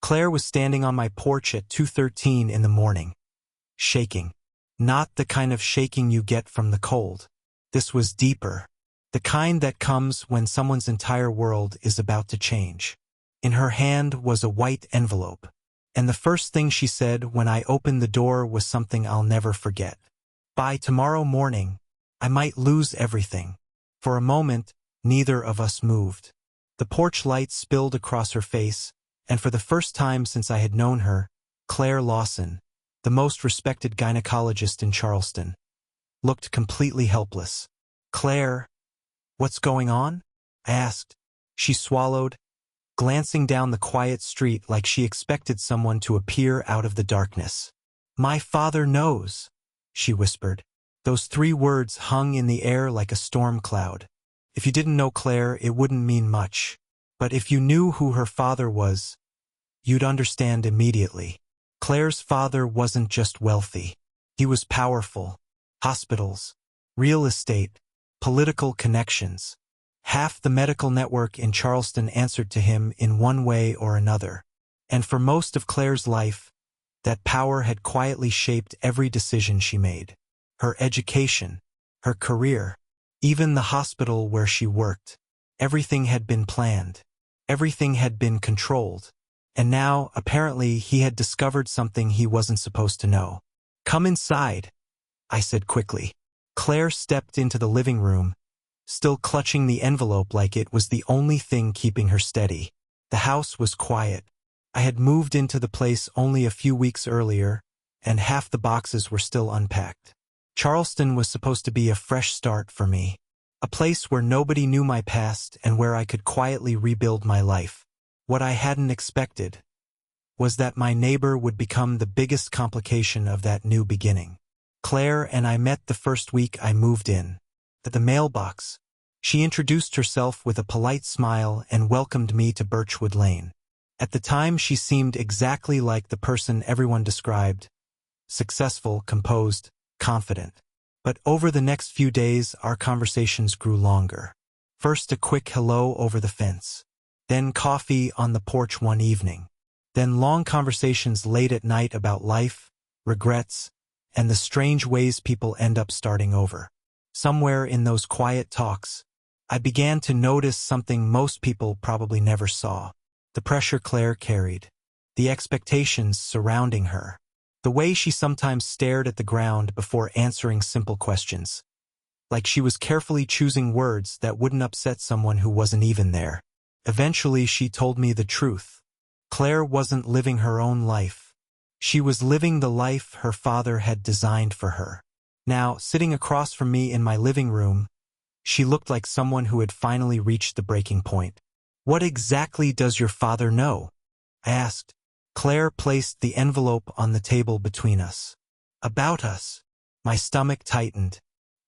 Claire was standing on my porch at 2:13 in the morning, shaking. Not the kind of shaking you get from the cold. This was deeper. The kind that comes when someone's entire world is about to change. In her hand was a white envelope, and the first thing she said when I opened the door was something I'll never forget. By tomorrow morning, I might lose everything. For a moment, neither of us moved. The porch light spilled across her face, and for the first time since I had known her, Claire Lawson, the most respected gynecologist in Charleston, looked completely helpless. "Claire, what's going on?" I asked. She swallowed, glancing down the quiet street like she expected someone to appear out of the darkness. "My father knows," she whispered. Those 3 words hung in the air like a storm cloud. If you didn't know Claire, it wouldn't mean much. But if you knew who her father was, you'd understand immediately. Claire's father wasn't just wealthy. He was powerful. Hospitals, real estate, political connections. Half the medical network in Charleston answered to him in one way or another. And for most of Claire's life, that power had quietly shaped every decision she made. Her education, her career, even the hospital where she worked. Everything had been planned. Everything had been controlled. And now, apparently, he had discovered something he wasn't supposed to know. "Come inside," I said quickly. Claire stepped into the living room, still clutching the envelope like it was the only thing keeping her steady. The house was quiet. I had moved into the place only a few weeks earlier, and half the boxes were still unpacked. Charleston was supposed to be a fresh start for me. A place where nobody knew my past and where I could quietly rebuild my life. What I hadn't expected was that my neighbor would become the biggest complication of that new beginning. Claire and I met the first week I moved in. At the mailbox, she introduced herself with a polite smile and welcomed me to Birchwood Lane. At the time, she seemed exactly like the person everyone described: successful, composed, confident. But over the next few days, our conversations grew longer. First a quick hello over the fence. Then coffee on the porch one evening. Then long conversations late at night about life, regrets, and the strange ways people end up starting over. Somewhere in those quiet talks, I began to notice something most people probably never saw. The pressure Claire carried. The expectations surrounding her. The way she sometimes stared at the ground before answering simple questions. Like she was carefully choosing words that wouldn't upset someone who wasn't even there. Eventually, she told me the truth. Claire wasn't living her own life. She was living the life her father had designed for her. Now, sitting across from me in my living room, she looked like someone who had finally reached the breaking point. "What exactly does your father know?" I asked. Claire placed the envelope on the table between us. "About us." My stomach tightened.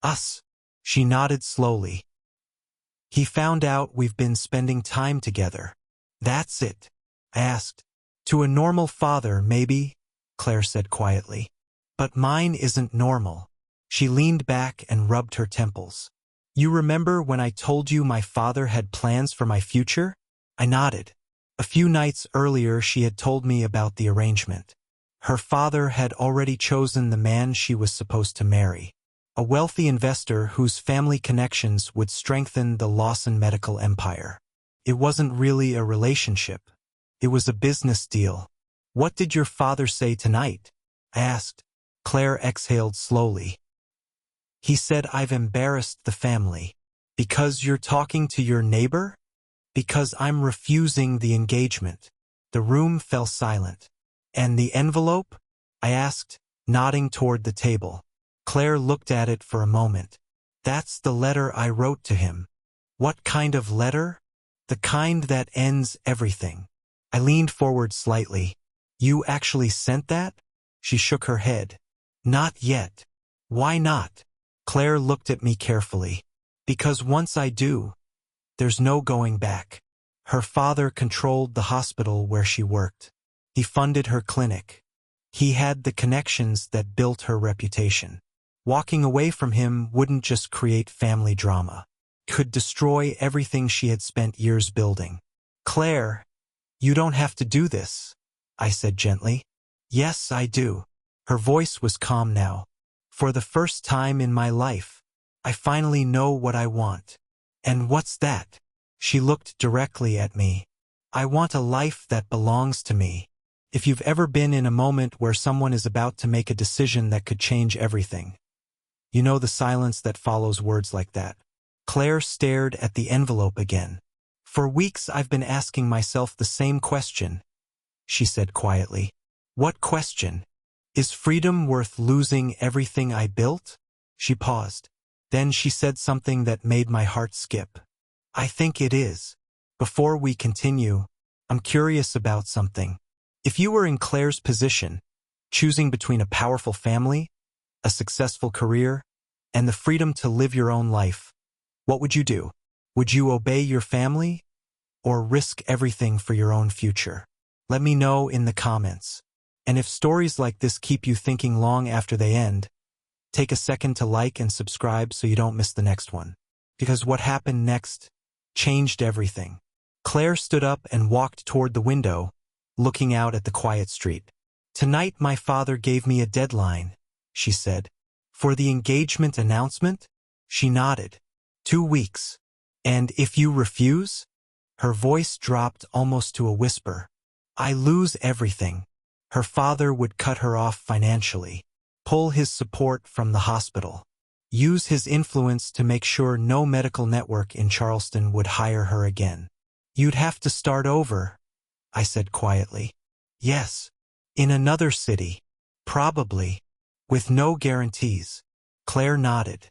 "Us?" She nodded slowly. "He found out we've been spending time together." "That's it?" I asked. "To a normal father, maybe," Claire said quietly. "But mine isn't normal." She leaned back and rubbed her temples. "You remember when I told you my father had plans for my future?" I nodded. A few nights earlier, she had told me about the arrangement. Her father had already chosen the man she was supposed to marry. A wealthy investor whose family connections would strengthen the Lawson medical empire. It wasn't really a relationship. It was a business deal. "What did your father say tonight?" I asked. Claire exhaled slowly. "He said I've embarrassed the family." "Because you're talking to your neighbor?" "Because I'm refusing the engagement." The room fell silent. "And the envelope?" I asked, nodding toward the table. Claire looked at it for a moment. "That's the letter I wrote to him." "What kind of letter?" "The kind that ends everything." I leaned forward slightly. "You actually sent that?" She shook her head. "Not yet." "Why not?" Claire looked at me carefully. "Because once I do, there's no going back." Her father controlled the hospital where she worked. He funded her clinic. He had the connections that built her reputation. Walking away from him wouldn't just create family drama. It could destroy everything she had spent years building. "Claire, you don't have to do this," I said gently. Yes, I do. Her voice was calm now. For the first time in my life, I finally know what I want. And what's that? She looked directly at me. I want a life that belongs to me. If you've ever been in a moment where someone is about to make a decision that could change everything, you know the silence that follows words like that. Claire stared at the envelope again. For weeks I've been asking myself the same question, she said quietly. What question? Is freedom worth losing everything I built? She paused. Then she said something that made my heart skip. I think it is. Before we continue, I'm curious about something. If you were in Claire's position, choosing between a powerful family, a successful career, and the freedom to live your own life, what would you do? Would you obey your family or risk everything for your own future? Let me know in the comments. And if stories like this keep you thinking long after they end, take a second to like and subscribe so you don't miss the next one. Because what happened next changed everything. Claire stood up and walked toward the window, looking out at the quiet street. Tonight my father gave me a deadline, she said. For the engagement announcement? She nodded. 2 weeks. And if you refuse? Her voice dropped almost to a whisper. I lose everything. Her father would cut her off financially, pull his support from the hospital, use his influence to make sure no medical network in Charleston would hire her again. You'd have to start over, I said quietly. Yes. In another city. Probably. With no guarantees. Claire nodded.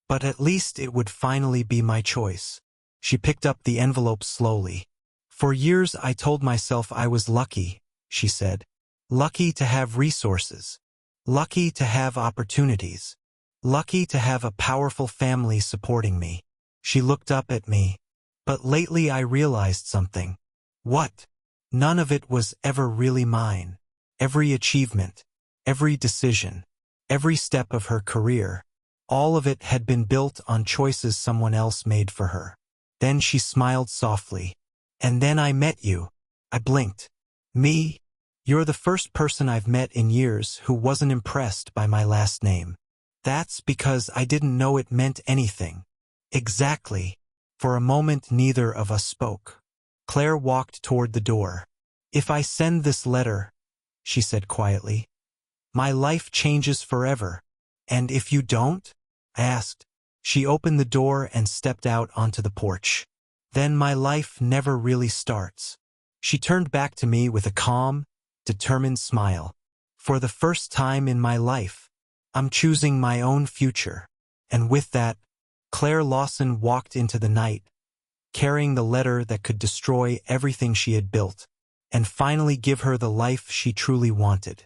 But at least it would finally be my choice. She picked up the envelope slowly. For years I told myself I was lucky, she said. Lucky to have resources. Lucky to have opportunities. Lucky to have a powerful family supporting me. She looked up at me. But lately I realized something. What? None of it was ever really mine. Every achievement, every decision, every step of her career, all of it had been built on choices someone else made for her. Then she smiled softly. And then I met you. I blinked. Me? You're the first person I've met in years who wasn't impressed by my last name. That's because I didn't know it meant anything. Exactly. For a moment neither of us spoke. Claire walked toward the door. If I send this letter, she said quietly, my life changes forever. And if you don't? I asked. She opened the door and stepped out onto the porch. Then my life never really starts. She turned back to me with a calm, determined smile. For the first time in my life, I'm choosing my own future. And with that, Claire Lawson walked into the night, carrying the letter that could destroy everything she had built, and finally give her the life she truly wanted.